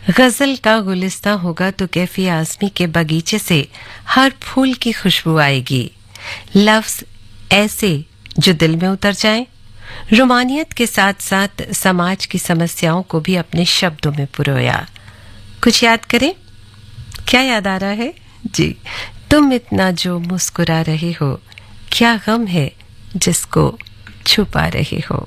गजल का गुलिस्ता होगा तो कैफी आज़मी के बगीचे से हर फूल की खुशबू आएगी। लफ्ज ऐसे जो दिल में उतर जाएं, रोमानियत के साथ साथ समाज की समस्याओं को भी अपने शब्दों में पुरोया। कुछ याद करें, क्या याद आ रहा है जी? तुम इतना जो मुस्कुरा रहे हो, क्या गम है जिसको छुपा रहे हो।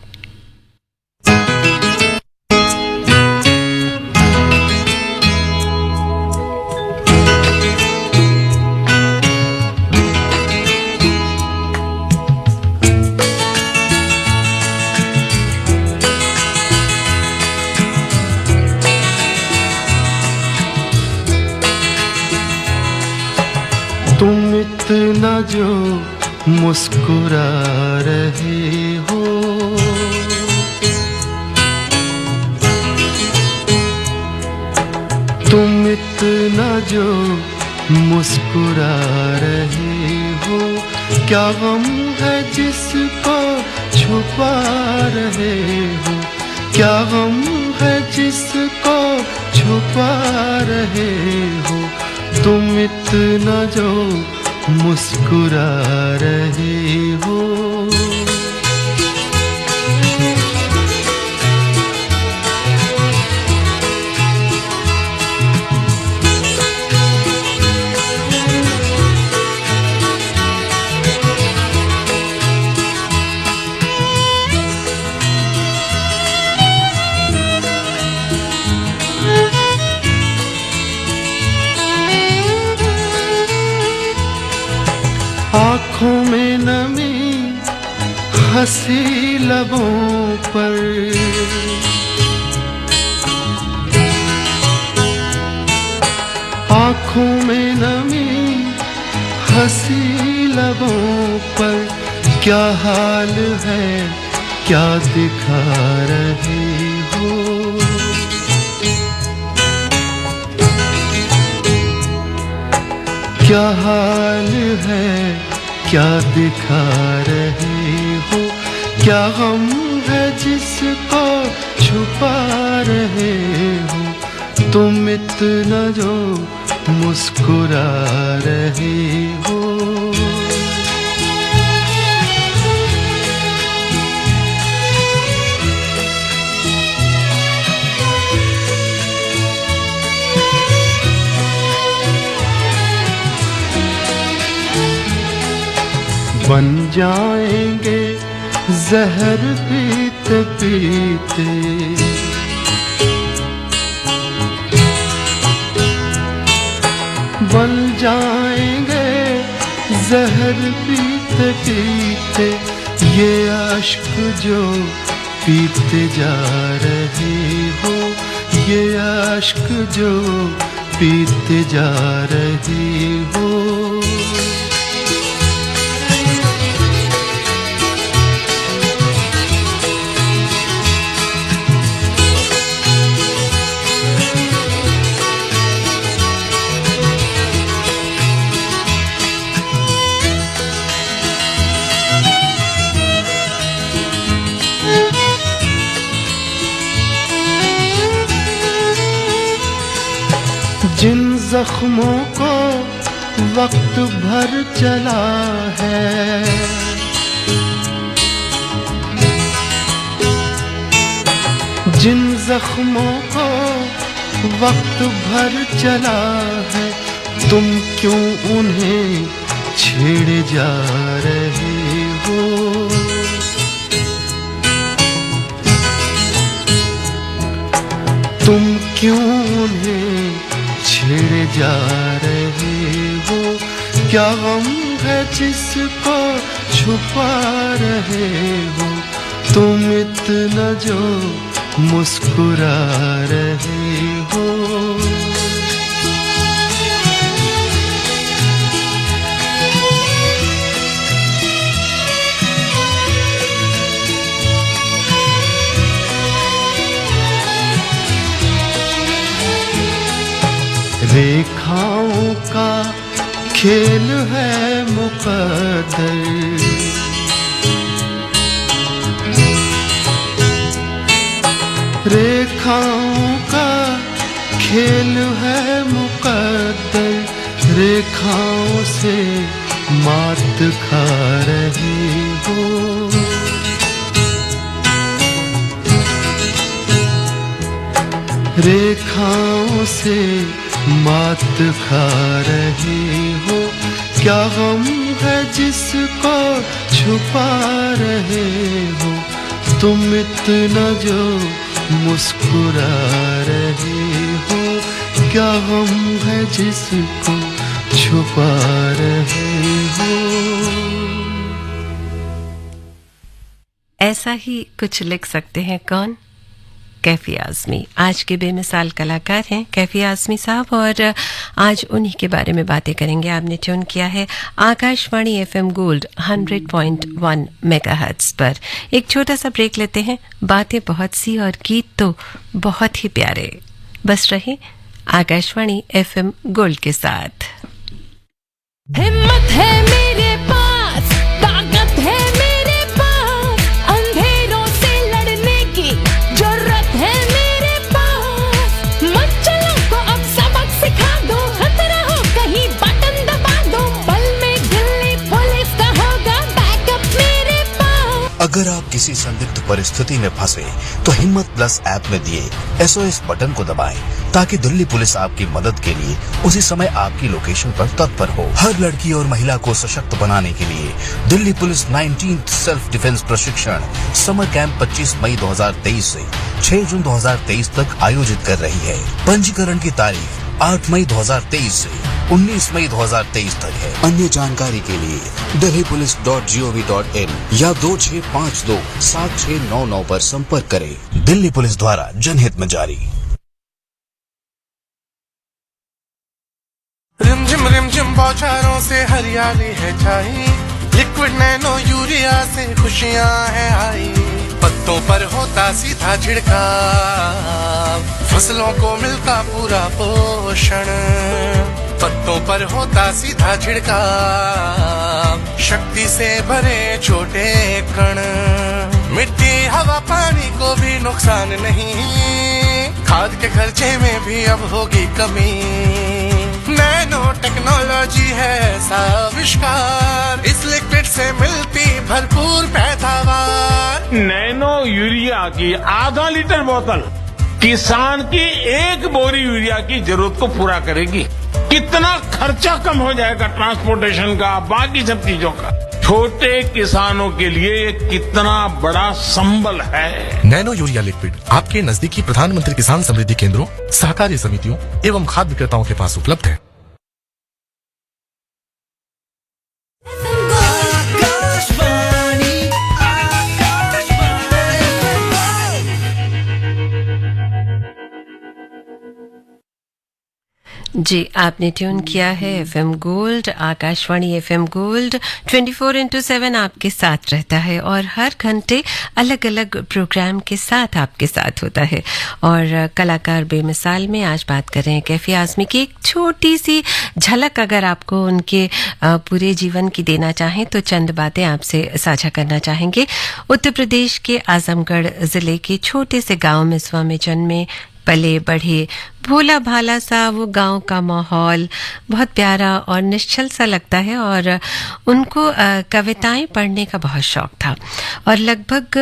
तुम इतना जो मुस्कुरा रहे हो, तुम इतना जो मुस्कुरा रहे हो, क्या गम है जिसको छुपा रहे हो, क्या गम है जिसको छुपा रहे हो। तुम इतना जो मुस्कुरा रहे हो। आँखों में नमी हंसी लबों पर, आँखों में नमी हंसी लबों पर, क्या हाल है क्या दिखा रहे हो। क्या हाल है क्या दिखा रहे हो, क्या गम है जिसको छुपा रहे हो। तुम इतना जो मुस्कुरा रहे हो। बन जाएंगे जहर पीते पीते, बन जाएंगे जहर पीते पीते, ये अश्क जो पीते जा रहे हो, ये अश्क जो पीते जा रहे हो। जिन जख्मों को वक्त भर चला है, जिन जख्मों को वक्त भर चला है, तुम क्यों उन्हें छेड़े जा रहे हो। तुम क्यों उन्हें छेड़े जा रहे हो, क्या गम है जिसको छुपा रहे हो। तुम इतना जो मुस्कुरा रहे हो। रेखाओं का खेल है मुकद्दर, रेखाओं का खेल है मुकद्दर, रेखाओं से मात खा रहे हो। रेखाओं से मात खा रहे हो, क्या गम है जिसको छुपा रहे हो, तुम इतना जो मुस्कुरा रहे हो, क्या गम है जिसको छुपा रहे हो। ऐसा ही कुछ लिख सकते हैं कौन? कैफी आज़मी। आज के बेमिसाल कलाकार हैं कैफी आज़मी साहब, और आज उन्हीं के बारे में बातें करेंगे। आपने ट्यून किया है आकाशवाणी एफएम गोल्ड 100.1 मेगाहर्ट्ज पर। एक छोटा सा ब्रेक लेते हैं। बातें बहुत सी और गीत तो बहुत ही प्यारे। बस रहे आकाशवाणी एफएम गोल्ड के साथ। हिम्मत है मेरे पास, ताकत है मेरे पास, अंधेरों से लड़ने की जरूरत है मेरे पास। मचलों को अब सबक सिखा दो, खतरा हो कहीं बटन दबा दो, पल में दिल्ली पुलिस का होगा बैकअप मेरे पास। अगर आप किसी संदिग्ध परिस्थिति में फंसे तो हिम्मत प्लस ऐप में दिए SOS बटन को दबाएं, ताकि दिल्ली पुलिस आपकी मदद के लिए उसी समय आपकी लोकेशन पर तत्पर हो। हर लड़की और महिला को सशक्त बनाने के लिए Delhi police 19th self defence प्रशिक्षण समर कैंप 25 मई 2023 से 6 जून 2023 तक आयोजित कर रही है। पंजीकरण की तारीख 8 मई 2023 से 19 मई 2023 तक है। अन्य जानकारी के लिए delhipolice.gov.in या 2652-7699 पर संपर्क करें। दिल्ली पुलिस द्वारा जनहित में जारी। रिमझिम बौछारों से हरियाली है छाई, लिक्विड नैनो यूरिया से खुशियां हैं आई। पत्तों पर होता सीधा छिड़काव, फसलों को मिलता पूरा पोषण। पत्तों पर होता सीधा छिड़काव, शक्ति से भरे छोटे कण। मिट्टी हवा पानी को भी नुकसान नहीं, खाद के खर्चे में भी अब होगी कमी। नैनो टेक्नोलॉजी है ऐसा आविष्कार, इस लिक्विड से मिलती भरपूर पैदावार। नैनो यूरिया की आधा लीटर बोतल किसान की एक बोरी यूरिया की जरूरत को पूरा करेगी। कितना खर्चा कम हो जाएगा ट्रांसपोर्टेशन का, बाकी सब चीजों का। छोटे किसानों के लिए ये कितना बड़ा संबल है। नैनो यूरिया लिक्विड आपके नजदीकी प्रधानमंत्री किसान समृद्धि केंद्रों, सहकारी समितियों एवं खाद्य विक्रेताओं के पास उपलब्ध है। जी, आपने ट्यून किया है FM gold. Akashvani FM gold 24/7 आपके साथ रहता है और हर घंटे अलग अलग प्रोग्राम के साथ आपके साथ होता है। और कलाकार बेमिसाल में आज बात कर रहे हैं कैफी आज़मी की। एक छोटी सी झलक अगर आपको उनके पूरे जीवन की देना चाहें तो चंद बातें आपसे साझा करना चाहेंगे। उत्तर प्रदेश के आजमगढ़ जिले के छोटे से गांव मिसवा में जन्मे, पले बढ़े, भोला भाला सा वो गांव का माहौल बहुत प्यारा और निश्चल सा लगता है। और उनको कविताएं पढ़ने का बहुत शौक था और लगभग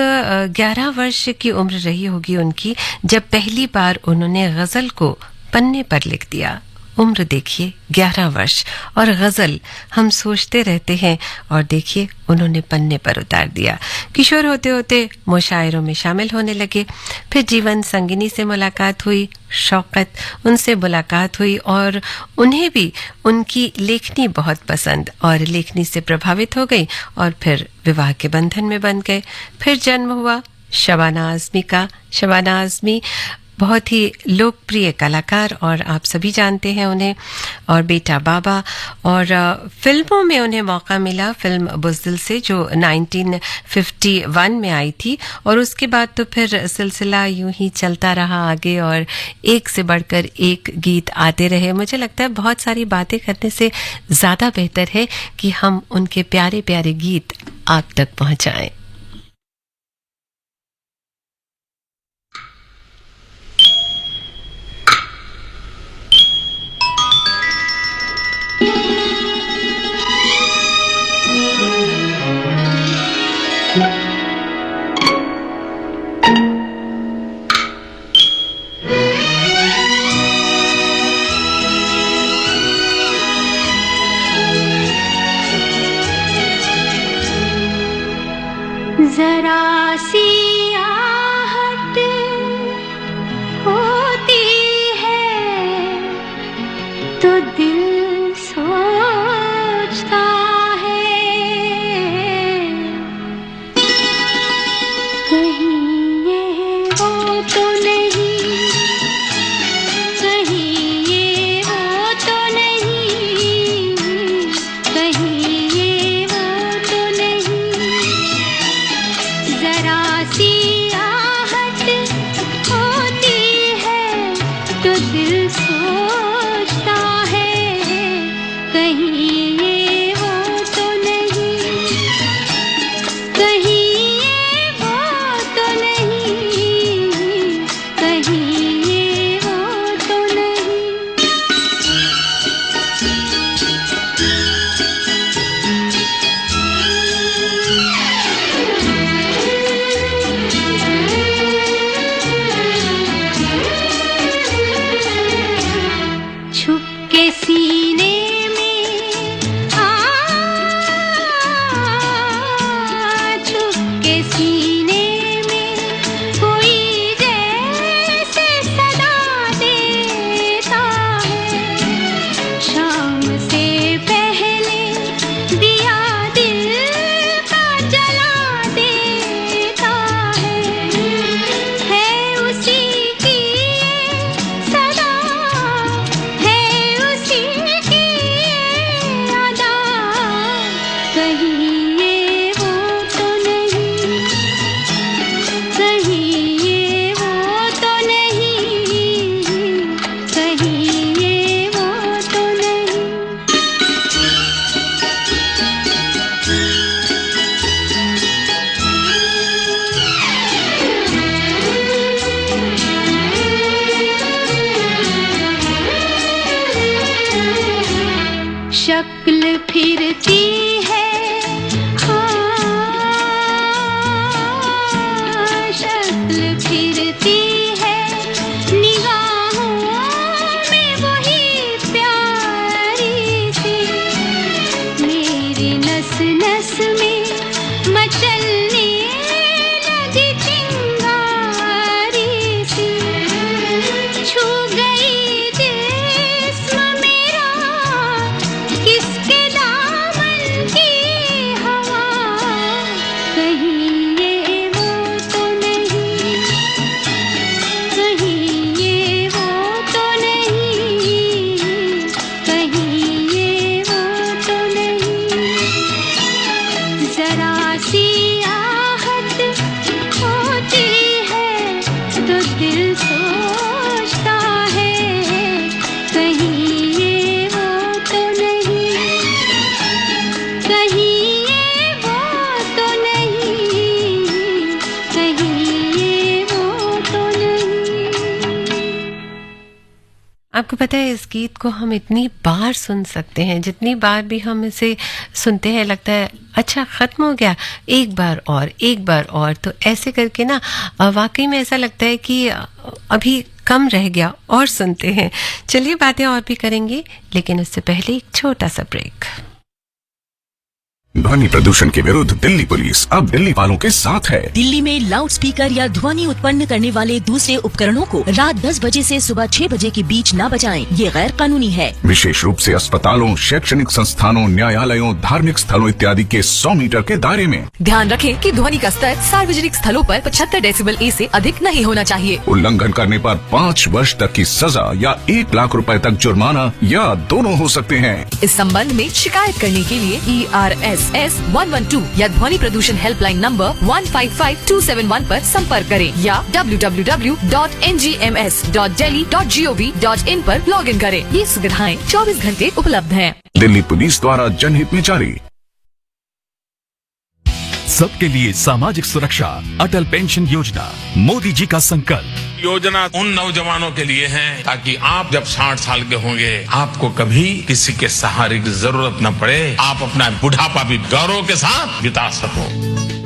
11 वर्ष की उम्र रही होगी उनकी जब पहली बार उन्होंने गज़ल को पन्ने पर लिख दिया। उम्र देखिए 11 वर्ष और गज़ल हम सोचते रहते हैं और देखिए उन्होंने पन्ने पर उतार दिया। किशोर होते होते मुशायरों में शामिल होने लगे, फिर जीवन संगिनी से मुलाकात हुई, शौकत उनसे मुलाकात हुई और उन्हें भी उनकी लेखनी बहुत पसंद और लेखनी से प्रभावित हो गई और फिर विवाह के बंधन में बंध गए। फिर जन्म हुआ शबाना आज़मी का। शबाना आज़मी बहुत ही लोकप्रिय कलाकार और आप सभी जानते हैं उन्हें, और बेटा बाबा। और फिल्मों में उन्हें मौका मिला फिल्म बुज़दिल से जो 1951 में आई थी, और उसके बाद तो फिर सिलसिला यूं ही चलता रहा आगे और एक से बढ़कर एक गीत आते रहे। मुझे लगता है बहुत सारी बातें करने से ज़्यादा बेहतर है कि हम उनके प्यारे प्यारे गीत आप तक पहुंचाएं। सोचता है कहीं ये वो तो नहीं, कहीं ये वो तो नहीं, कहीं ये वो तो नहीं। छुप के सीने में छुप के सीने में कोई जैसे सदा देता है, शाम से पहले दिया दिल का जला देता है उसी की सदा, है उसी की अदा, कहीं ये वो तो नहीं, कहीं ये वो तो नहीं, कहीं ये वो तो नहीं। शक्ल फिरती है शक्ल फिरती है निगाहों में वही प्यारी सी, मेरी नस नस में मचलने लगी चिंगारी सी, छू गई जिस्म मेरा किसके दामन की हवा, कहीं ये वो तो नहीं, कहीं ये वो तो नहीं, कहीं ये वो तो नहीं। जरा सी आहट होती है तो दिल सोचता है कहीं ये वो तो नहीं, कहीं ये वो तो नहीं, कहीं ये वो तो नहीं। आपको पता है इस गीत को हम इतनी बार सुन सकते हैं, जितनी बार भी हम इसे सुनते हैं लगता है अच्छा खत्म हो गया, एक बार और, तो ऐसे करके ना वाकई में ऐसा लगता है कि अभी कम रह गया और सुनते हैं। चलिए बातें और भी करेंगे, लेकिन उससे पहले एक छोटा सा ब्रेक। ध्वनि प्रदूषण के विरुद्ध दिल्ली पुलिस अब दिल्ली वालों के साथ है। दिल्ली में लाउड स्पीकर या ध्वनि उत्पन्न करने वाले दूसरे उपकरणों को रात 10 बजे से सुबह 6 बजे के बीच न बजाएं। ये गैर कानूनी है। विशेष रूप से अस्पतालों, शैक्षणिक संस्थानों, न्यायालयों, धार्मिक स्थलों इत्यादि के 100 मीटर के दायरे में। ध्यान रखें कि ध्वनि का स्तर सार्वजनिक स्थलों पर 75 डेसिबल ए से अधिक नहीं होना चाहिए। उल्लंघन करने पर 5 वर्ष तक की सजा या 1 लाख रुपए तक जुर्माना या दोनों हो सकते हैं। इस संबंध में शिकायत करने के लिए ERSS 112 या ध्वनि प्रदूषण हेल्पलाइन नंबर 155271 पर संपर्क करें या www.ngms.delhi.gov.in पर लॉगिन करें। ये सुविधाएं 24 घंटे उपलब्ध हैं। दिल्ली पुलिस द्वारा जनहित में जारी। सबके लिए सामाजिक सुरक्षा, अटल पेंशन योजना, मोदी जी का संकल्प। योजना उन नौजवानों के लिए है ताकि आप जब 60 साल के होंगे आपको कभी किसी के सहारे की जरूरत न पड़े, आप अपना बुढ़ापा भी गौरव के साथ बिता सको।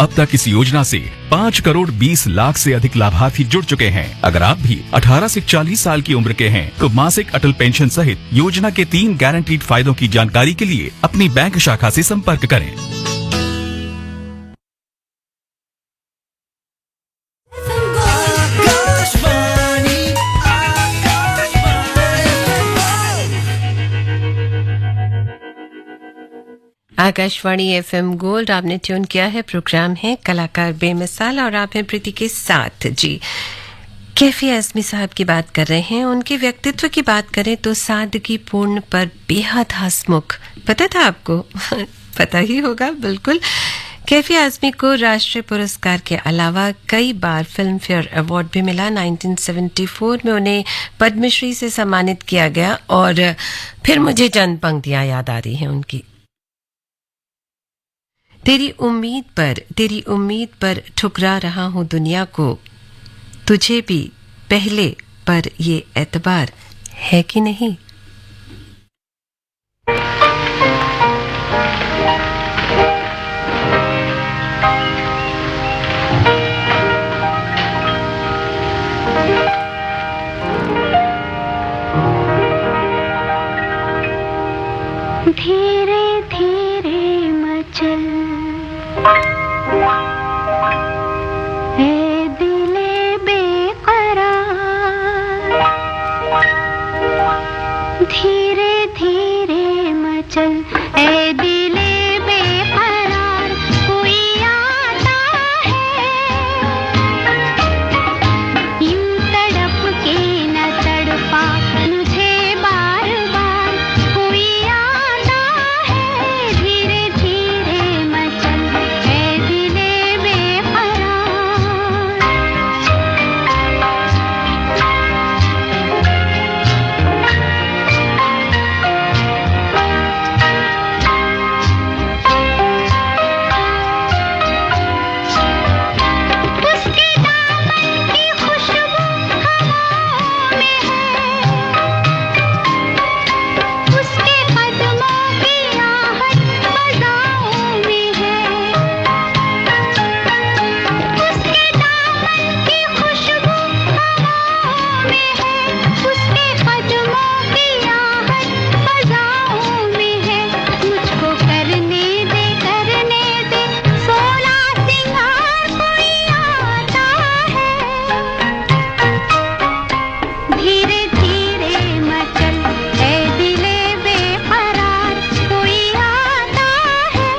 अब तक इस योजना से 5 करोड़ 20 लाख से अधिक लाभार्थी जुड़ चुके हैं। अगर आप भी 18 से 40 साल की उम्र के हैं तो मासिक अटल पेंशन सहित योजना के 3 गारंटीड फायदों की जानकारी के लिए अपनी बैंक शाखा से संपर्क करें। आकाशवाणी FM गोल्ड आपने ट्यून किया है। प्रोग्राम है कलाकार बेमिसाल और आप हैं प्रीति के साथ। जी, कैफी आजमी साहब की बात कर रहे हैं। उनके व्यक्तित्व की बात करें तो सादगी पूर्ण पर बेहद हंसमुख। पता था आपको? पता ही होगा बिल्कुल। कैफी आज़मी को राष्ट्रीय पुरस्कार के अलावा कई बार फिल्म फेयर अवार्ड भी मिला। 1974 में उन्हें पद्मश्री से सम्मानित किया गया और फिर मुझे चंद पंक्तियां याद आ रही हैं उनकी। तेरी उम्मीद पर ठुकरा रहा हूं दुनिया को, तुझे भी पहले पर ये एतबार है कि नहीं। धीरे धीरे मचल ए दिले बेकरार, धीरे धीरे मचल ए दिले बेकरार, कोई आता है यूं तड़प के न तड़पा मुझे बार बार, कोई आता है धीरे धीरे मचल ए दिले बेकरार। उसके दामन की खुशबू हवाओं में है, उसके कदमों की आहट फज़ाओं में है, उसके दामन की खुशबू हवाओं में है, उसके कदमों की आहट फज़ाओं में है। मुझको करने दे सोला सिंगार, कोई आता है धीरे धीरे मचल ए दिले बेकरार, कोई आता है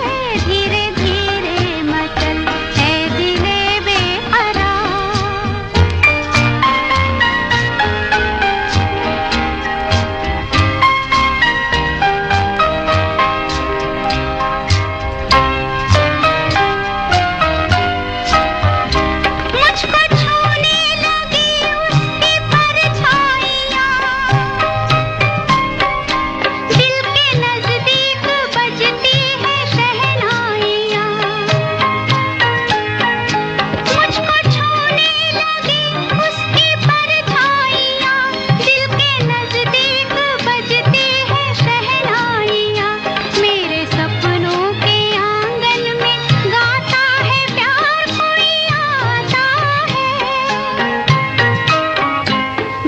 धीरे धीरे मचल ए दिले बेकरार। मुझको छूने लगी उसकी परछाइयाँ, दिल के नजदीक बजती है शहनाइयाँ। मुझको छूने लगी उसकी परछाइयाँ, दिल के नजदीक बजती है शहनाइयाँ। मेरे सपनों के आंगन में गाता है प्यार, कोई आता है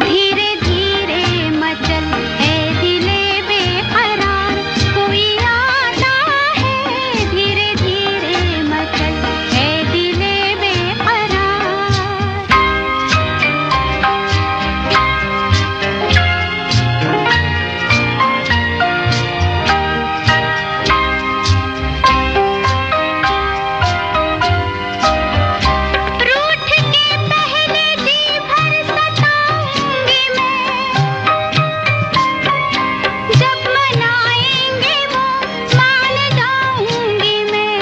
धीरे धीरे मचल ए दिले बेकरार, कोई आता है धीरे धीरे मचल ए दिले बेकरार। रूठ के पहले जी भर सताऊंगी मैं, जब मनाएंगे वो मान जाऊंगी मैं।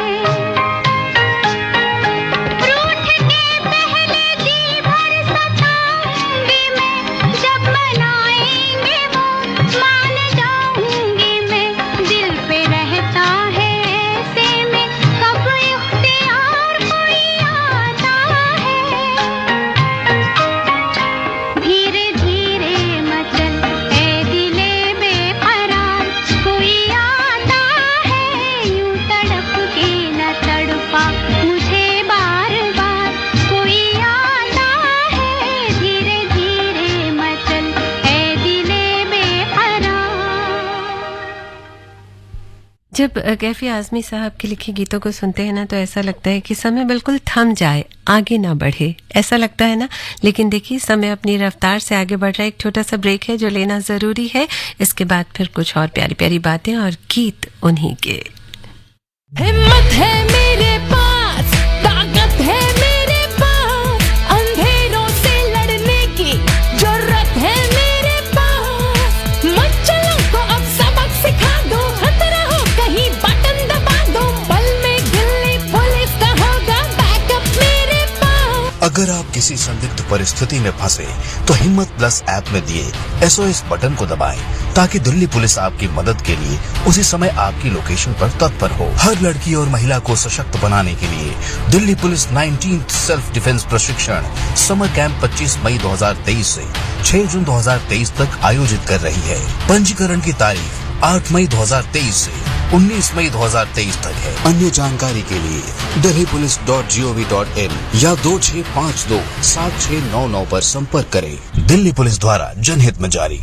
रूठ के पहले जी भर सताऊंगी मैं, जब मनाएंगे वो मान जाऊंगी मैं। दिल पे रहता है ऐसे में कब इख्तियार, कोई आता है धीरे धीरे मचल ए दिले बेकरार, कोई आता है यूं तड़प के न तड़पा मुझे बार बार, कोई आता है धीरे धीरे मचल ए दिले बेकरार। जब कैफी आज़मी साहब के लिखे गीतों को सुनते हैं ना तो ऐसा लगता है कि समय बिल्कुल थम जाए, आगे ना बढ़े, ऐसा लगता है ना। लेकिन देखिए समय अपनी रफ्तार से आगे बढ़ रहा है। एक छोटा सा ब्रेक है जो लेना जरूरी है, इसके बाद फिर कुछ और प्यारी प्यारी बातें और गीत उन्हीं के। हिम्मत है मेरे पास, ताकत है मेरे पास, अंधेरों से लड़ने की जरूरत है मेरे पास। मचलों को अब सबक सिखा दो, खतरा हो कहीं बटन दबा दो, पल में गिल्ली फुल परिस्थिति में फंसे तो हिम्मत प्लस ऐप में दिए SOS बटन को दबाएं ताकि दिल्ली पुलिस आपकी मदद के लिए उसी समय आपकी लोकेशन पर तत्पर हो। हर लड़की और महिला को सशक्त बनाने के लिए Delhi police 19th self defence प्रशिक्षण समर कैंप 25 मई 2023 से 6 जून 2023 तक आयोजित कर रही है। पंजीकरण की तारीख 8 मई 2023 से 19 मई 2023 तक है। अन्य जानकारी के लिए delhipolice.gov.in या 2652-7699 पर संपर्क करें। दिल्ली पुलिस द्वारा जनहित में जारी।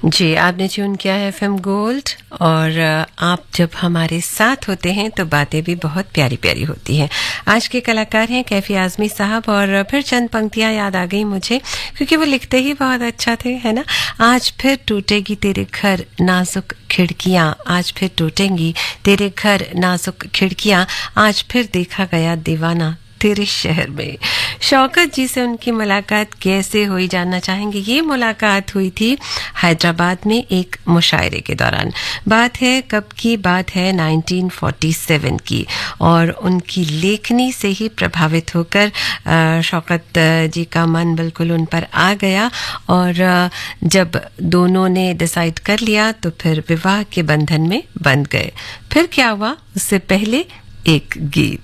जी, आपने ट्यून किया है FM गोल्ड और आप जब हमारे साथ होते हैं तो बातें भी बहुत प्यारी प्यारी होती हैं। आज के कलाकार हैं कैफी आजमी साहब और फिर चंद पंक्तियां याद आ गई मुझे क्योंकि वो लिखते ही बहुत अच्छा थे, है ना। आज फिर टूटेगी तेरे घर नाजुक खिड़कियां, आज फिर टूटेंगी तेरे घर नाजुक खिड़कियां, आज फिर देखा गया दीवाना तेरे शहर में। शौकत जी से उनकी मुलाकात कैसे हुई जानना चाहेंगे। ये मुलाकात हुई थी हैदराबाद में एक मुशायरे के दौरान। बात है कब की बात है 1947 की और उनकी लेखनी से ही प्रभावित होकर शौकत जी का मन बिल्कुल उन पर आ गया और जब दोनों ने डिसाइड कर लिया तो फिर विवाह के बंधन में बंध गए। फिर क्या हुआ उससे पहले एक गीत।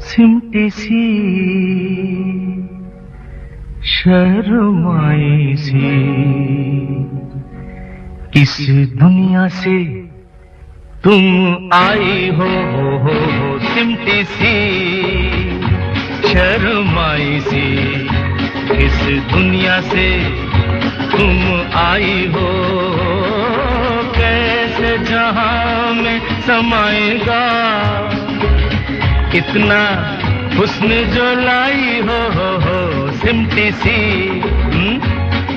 सिमटी सी शर्माई सी किस दुनिया से तुम आई हो सिमटी सी शर्माई सी किस दुनिया से तुम आई हो। कैसे जहां में समाएगा इतना हुस्न जो लाई हो सिमटी सी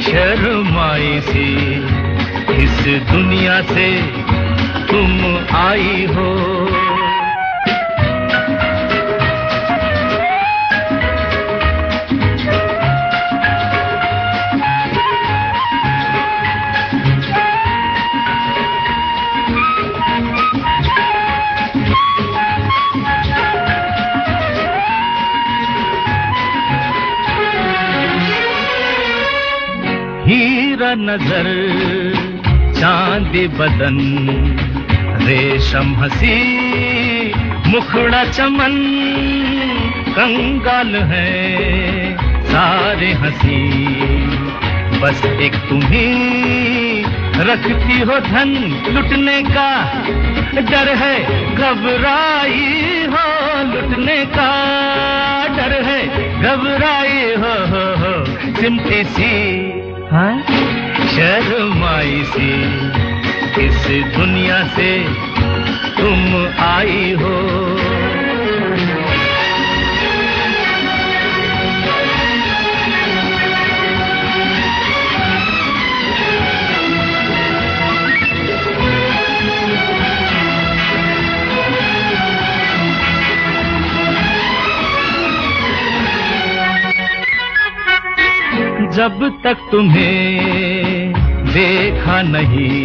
शर्माई सी इस दुनिया से तुम आई हो। हीरा नजर चांदी बदन रेशम हंसी मुखड़ा चमन कंगाल है सारे हंसी बस एक तुम्ही रखती हो धन लुटने का डर है घबराई हो लुटने का डर है घबराई हो सिमटी सी शर्माई सी इस दुनिया से तुम आई हो। जब तक तुम्हें देखा नहीं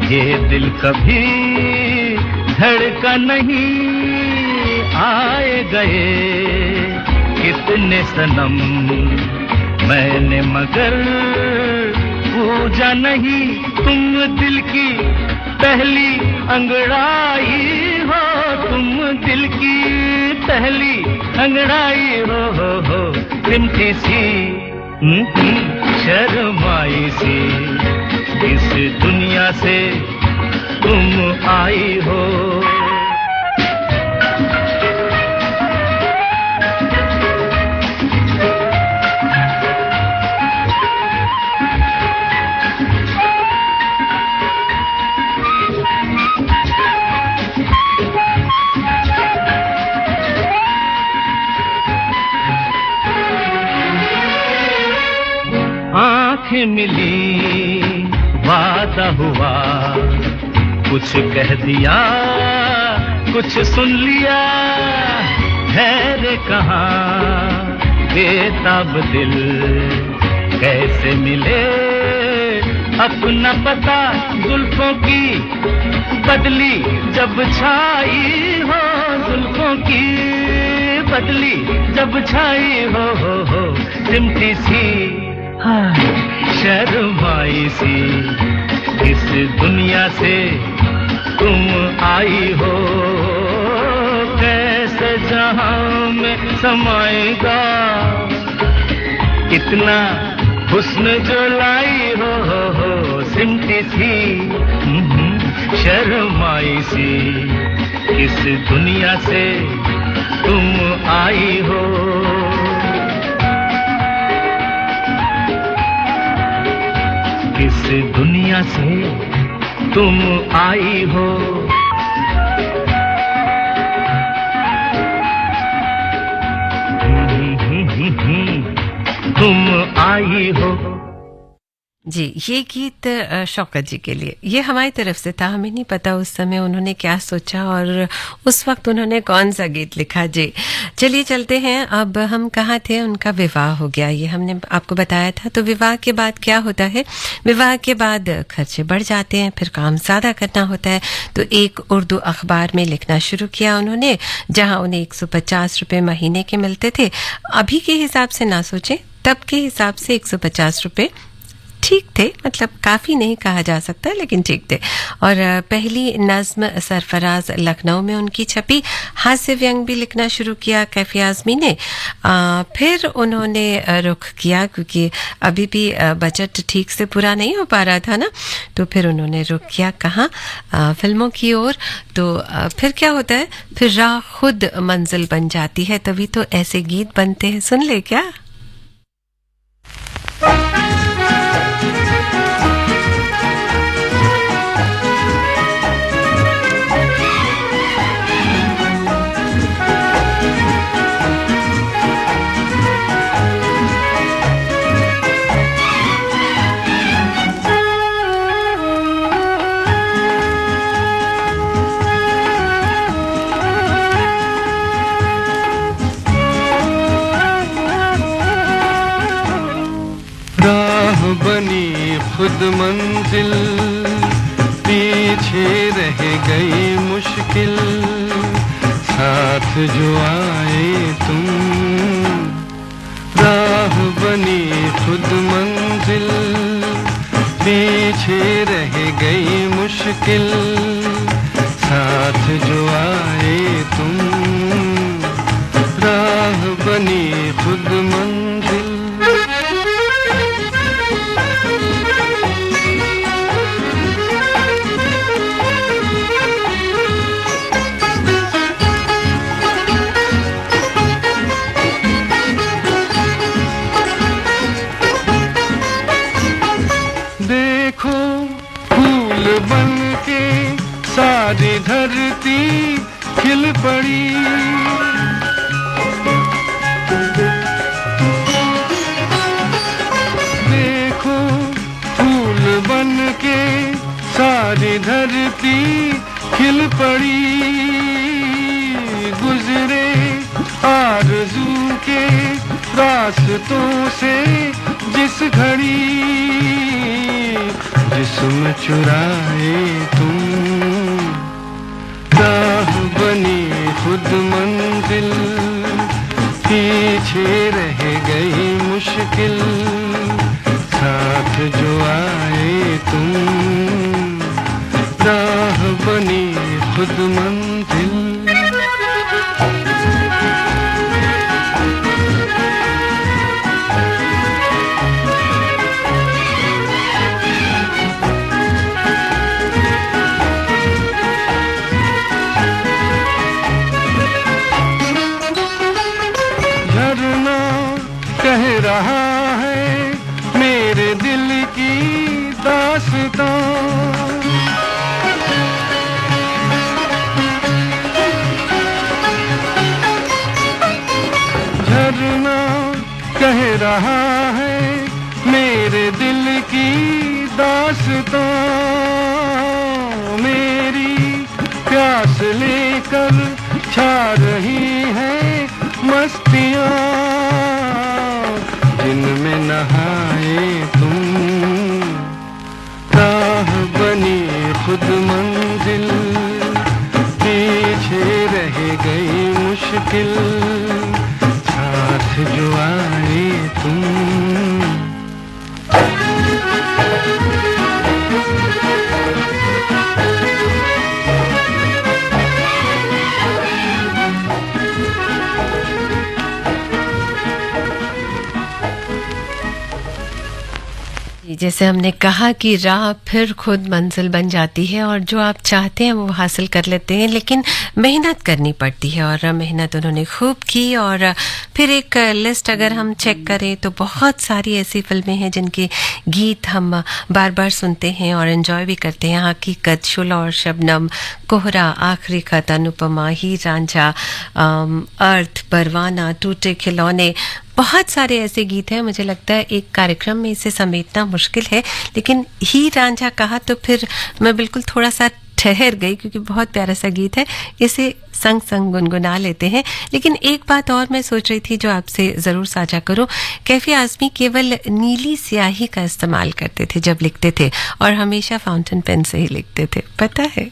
ये दिल कभी धड़का नहीं आए गए कितने सनम मैंने मगर पूजा नहीं तुम दिल की पहली अंगड़ाई हो तुम दिल की पहली अंगड़ाई हो सिमटी सी शर्माई सी इस दुनिया से तुम आई हो आंखें मिली वादा हुआ कुछ कह दिया कुछ सुन लिया ठहरे कहाँ बेताब दिल कैसे मिले अपना पता जुल्फों की बदली जब छाई हो जुल्फों की बदली जब छाई हो सिमटी सी शर्माई सी इस दुनिया से तुम आई हो कैसे जहां में समाएगा इतना हुस्न जो लाई हो सिमटी सी शर्माई सी इस दुनिया से तुम आई हो इस दुनिया से तुम आई हो तुम आई हो जी ये गीत शौकत जी के लिए ये हमारी तरफ से था हमें नहीं पता उस समय उन्होंने क्या सोचा और उस वक्त उन्होंने कौन सा गीत लिखा जी चलिए चलते हैं अब हम कहाँ थे उनका विवाह हो गया ये हमने आपको बताया था तो विवाह के बाद क्या होता है विवाह के बाद खर्चे बढ़ जाते हैं फिर काम ज़्यादा करना होता है तो एक उर्दू अखबार में लिखना शुरू किया उन्होंने जहाँ उन्हें 150 रुपये महीने के मिलते थे अभी के हिसाब से ना सोचें तब के हिसाब से 150 रुपये ठीक थे मतलब काफ़ी नहीं कहा जा सकता लेकिन ठीक थे और पहली नज़्म सरफराज लखनऊ में उनकी छपी हास्य व्यंग भी लिखना शुरू किया कैफी आज़मी ने फिर उन्होंने रुख किया क्योंकि अभी भी बजट ठीक से पूरा नहीं हो पा रहा था ना तो फिर उन्होंने रुख किया कहाँ फिल्मों की ओर तो फिर क्या होता है फिर राह खुद मंजिल बन जाती है तभी तो ऐसे गीत बनते हैं सुन ले क्या बनी खुद मंजिल पीछे रह गई मुश्किल साथ जो आए तुम राह बनी खुद मंजिल पीछे रह गई मुश्किल साथ जो आए तुम राह बनी खुद मंजिल बन के सारी धरती खिल पड़ी देखो फूल बन के सारी धरती खिल पड़ी गुजरे आरज़ू के रास्तों से जिस घड़ी जिस्म चुराए तुम, राह बनी खुद मंजिल, पीछे रह गई मुश्किल, साथ जो आए तुम, राह बनी खुद मंजिल। झरना कह रहा है मेरे दिल की दास्तां, झरना कह रहा है मेरे दिल की दास्तां, मेरी प्यास लेकर छा रही है मस्तियाँ, जिनमें नहाए तुम, राह बनी खुद मंजिल, पीछे रह गई मुश्किल, साथ जो आए तुम। जैसे हमने कहा कि राह फिर खुद मंजिल बन जाती है और जो आप चाहते हैं वो हासिल कर लेते हैं, लेकिन मेहनत करनी पड़ती है और मेहनत उन्होंने खूब की। और फिर एक लिस्ट अगर हम चेक करें तो बहुत सारी ऐसी फिल्में हैं जिनके गीत हम बार बार सुनते हैं और एंजॉय भी करते हैं। हकीकत, शुला और शबनम, कोहरा, आखिरी खत, अनुपमा, हीर रांझा, अर्थ, परवाना, टूटे खिलौने, बहुत सारे ऐसे गीत हैं। मुझे लगता है एक कार्यक्रम में इसे समेटना मुश्किल है, लेकिन हीर रांझा कहा तो फिर मैं बिल्कुल थोड़ा सा ठहर गई क्योंकि बहुत प्यारा सा गीत है, इसे संग संग गुनगुना लेते हैं। लेकिन एक बात और मैं सोच रही थी जो आपसे ज़रूर साझा करूं, कैफी आज़मी केवल नीली स्याही का इस्तेमाल करते थे जब लिखते थे और हमेशा फाउंटेन पेन से ही लिखते थे, पता है।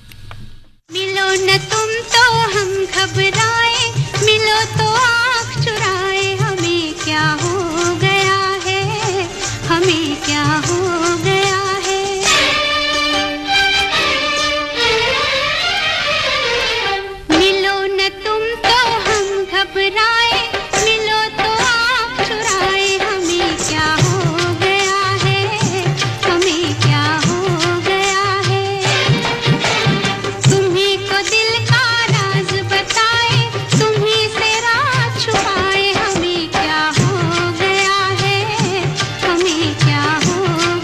मिलो न तुम तो हम घबराए, मिलो तो आँख चुराए, हमें क्या हो गया है, हमें क्या हो गया है। मिलो न तुम तो हम घबराए, मिलो तो आँख चुराए, हमें क्या हो गया है, हमें क्या हो गया है। तुम्ही को दिल का राज बताए, तुम्ही से राज छुपाए, हमें क्या हो गया है, हमें क्या हो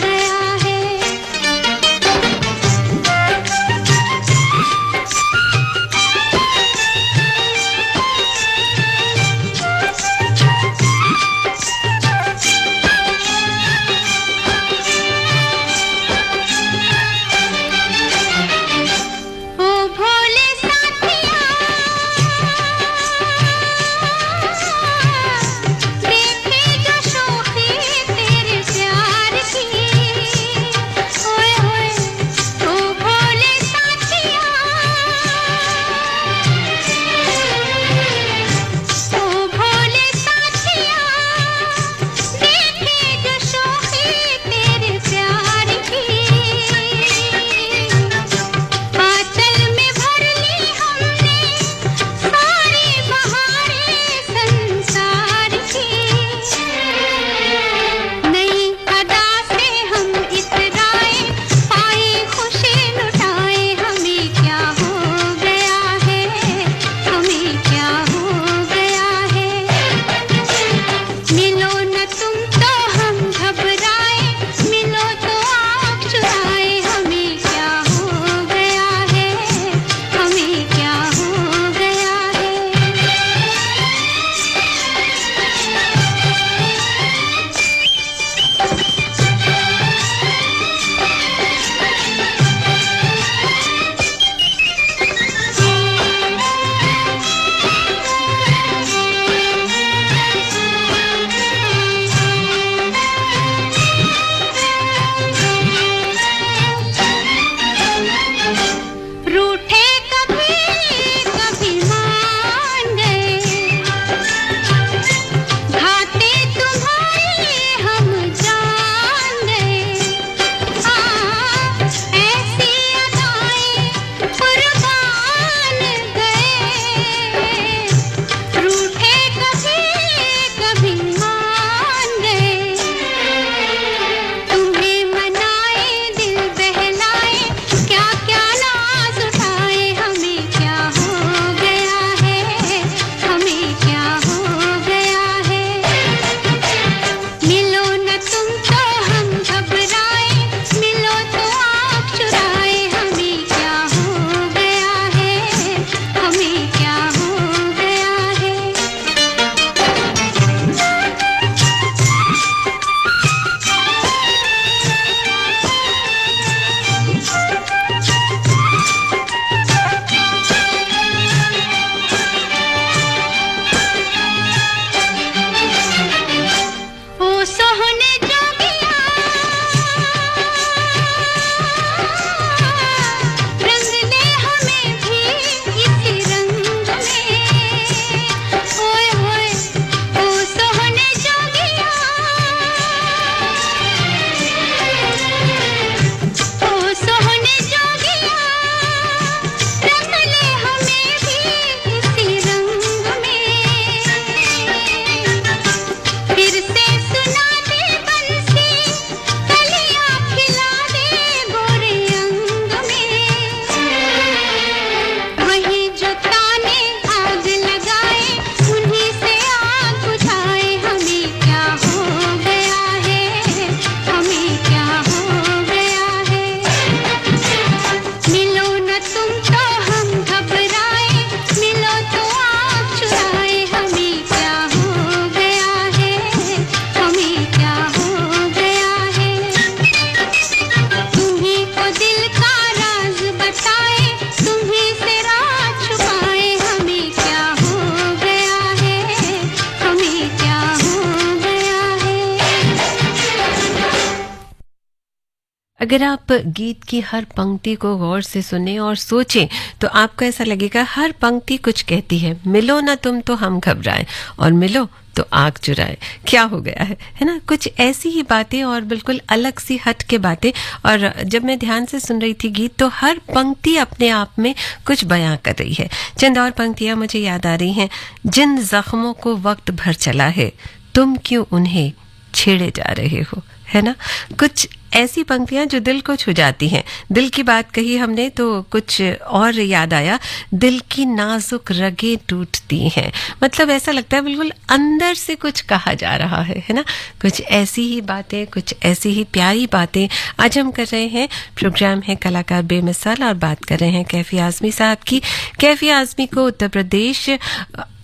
अगर आप गीत की हर पंक्ति को गौर से सुने और सोचें तो आपको ऐसा लगेगा हर पंक्ति कुछ कहती है। मिलो ना तुम तो हम घबराए और मिलो तो आग चुराए। क्या हो गया है ना? कुछ ऐसी ही बातें और बिल्कुल अलग सी हट के बातें। और जब मैं ध्यान से सुन रही थी गीत तो हर पंक्ति अपने आप में कुछ बयां कर रही है। चंद और पंक्तियां मुझे याद आ रही हैं। जिन जख्मों को वक्त भर चला है तुम क्यों उन्हें छेड़े जा रहे हो, है ना? कुछ ऐसी पंक्तियां जो दिल को छू जाती हैं। दिल की बात कही हमने तो कुछ और याद आया, दिल की नाजुक रगें टूटती हैं। मतलब ऐसा लगता है बिल्कुल अंदर से कुछ कहा जा रहा है ना? कुछ ऐसी ही बातें, कुछ ऐसी ही प्यारी बातें आज हम कर रहे हैं। प्रोग्राम है कलाकार बेमिसाल और बात कर रहे हैं कैफी आजमी साहब की। कैफी आजमी को उत्तर प्रदेश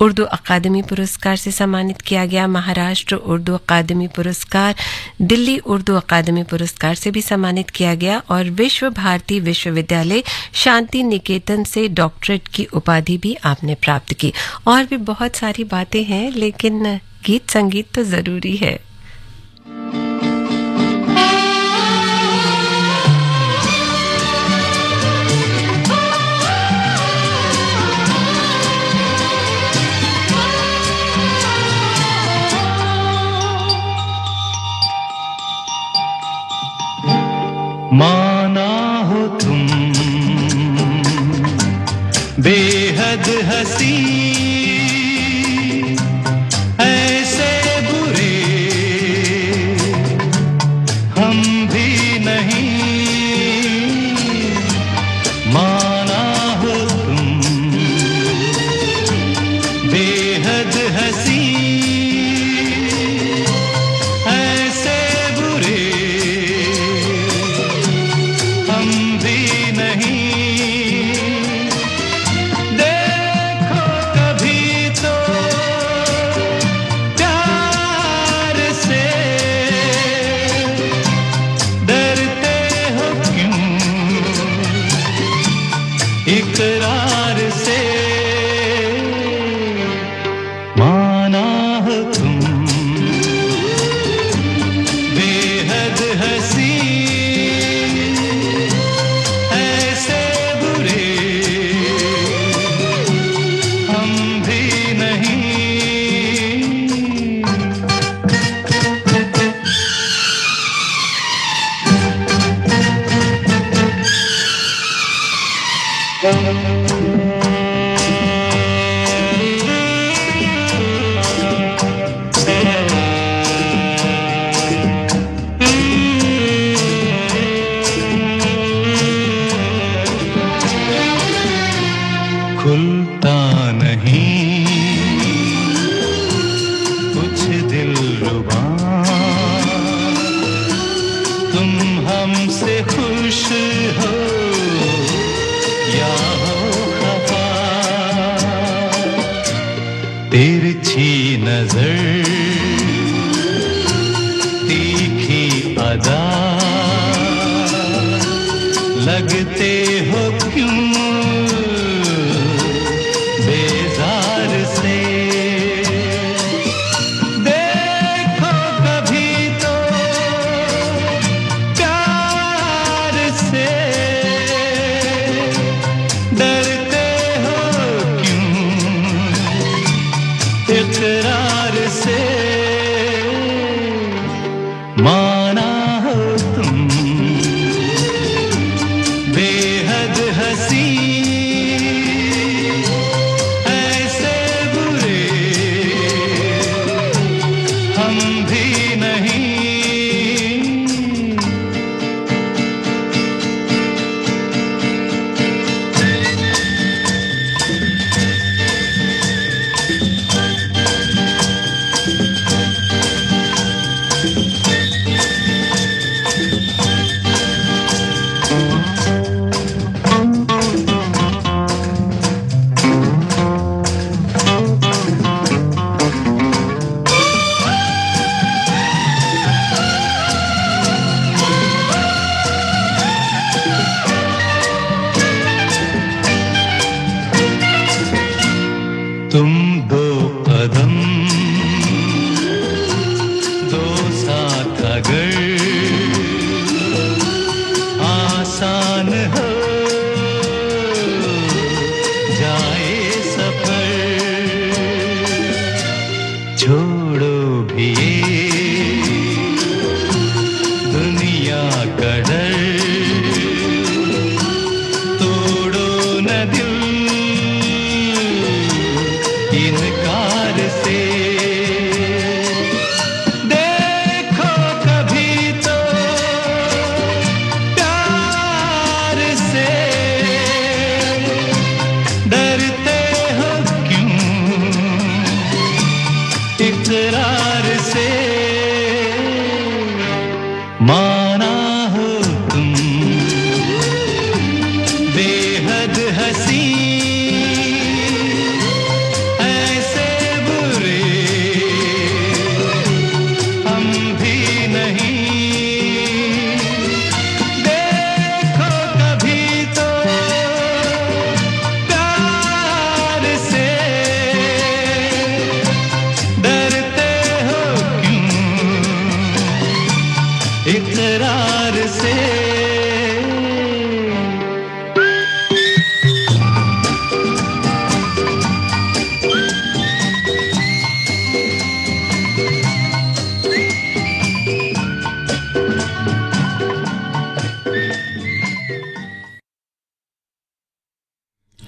उर्दू अकादमी पुरस्कार से सम्मानित किया गया, महाराष्ट्र उर्दू अकादमी पुरस्कार, दिल्ली उर्दू अकादमी पुरस्कार से भी सम्मानित किया गया और विश्व भारती विश्वविद्यालय शांति निकेतन से डॉक्टरेट की उपाधि भी आपने प्राप्त की। और भी बहुत सारी बातें हैं लेकिन गीत संगीत तो जरूरी है। माना हो तुम बेहद हंसी, ऐसे बुरे हम भी नहीं। माना हो तुम बेहद हंसी, ऐसे बुरे हम भी नहीं। देखो कभी तो प्यार से डरते हो क्यों, इकरार से। माना हो तुम बेहद हंसी, ऐसे बुरे हम भी नहीं। खुलता नहीं कुछ दिलरुबा, तुम हमसे खुश हो या हो खफा। तिरछी नजर, तीखी अदा, लगते हो क्यों बेजार से। देखो कभी तो प्यार से डरते हो क्यों, इकरार से। माना हो तुम बेहद हंसी, ऐसे बुरे हम भी नहीं। तुम दो कदम दो साथ अगर छोड़ो भी ये दुनिया का डर, तोड़ो न दिल इनकार से, देखो कभी तो प्यार से, डरते हो क्यों इकरार से, माना हो तुम बेहद हंसी, ऐसे बुरे हम भी नहीं, देखो कभी तो प्यार से, डरते हो क्यों इकरार से।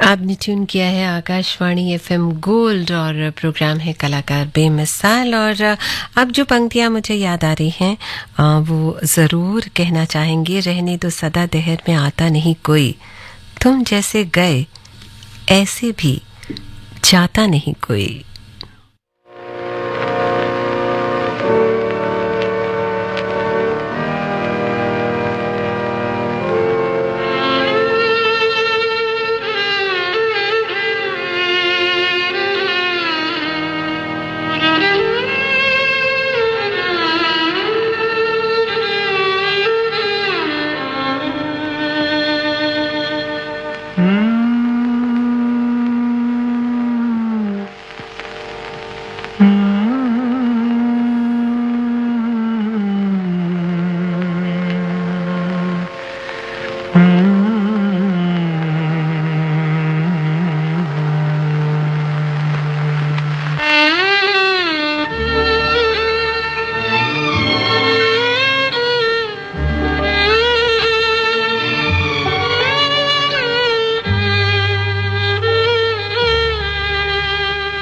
आपने ट्यून किया है आकाशवाणी एफएम गोल्ड और प्रोग्राम है कलाकार बेमिसाल। और अब जो पंक्तियां मुझे याद आ रही हैं वो ज़रूर कहना चाहेंगे। रहने दो सदा दहर में आता नहीं कोई, तुम जैसे गए ऐसे भी जाता नहीं कोई।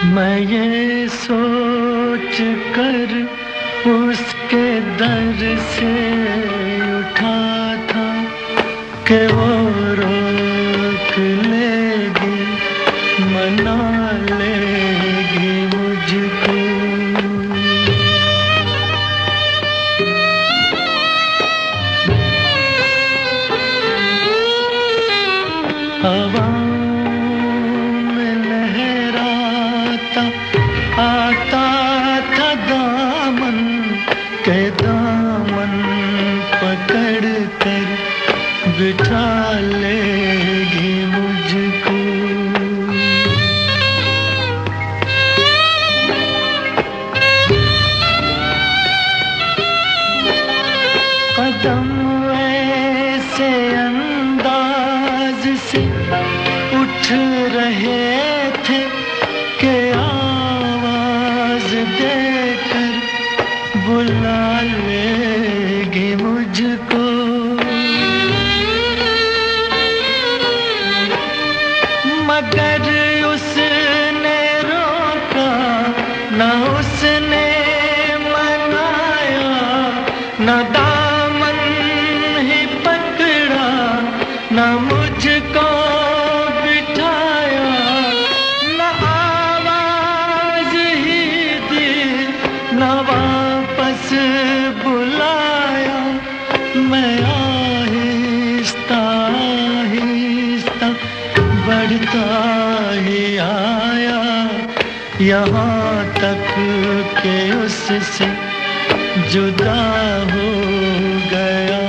मैं ये सोच कर उसके दर से उठा था कि वो रोक लेगी, मना लेगी मुझको। हवा में लहराता आता था दामन के, दामन पकड़ कर बिठा लेगी मुझको। कदम ऐसे अंदाज से उठ रहे थे कि आवाज देकर बुला लेगी मुझको। मगर उसने रोका न उसने मनाया, न दामन ही पकड़ा, न मुझको बिठाया, न आवाज ही दी, न वापस बुलाया। मैं आहिस्ता आहिस्ता बढ़ता ही आया, यहाँ तक के उससे जुदा हो गया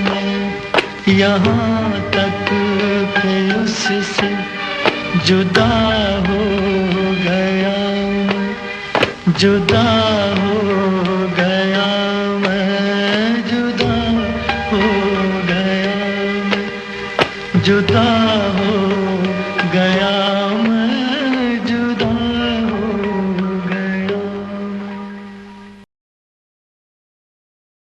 मैं, यहाँ तक के उससे जुदा हो गया मैं, जुदा हो गया मैं, जुदा हो गया मैं, जुदा हो गया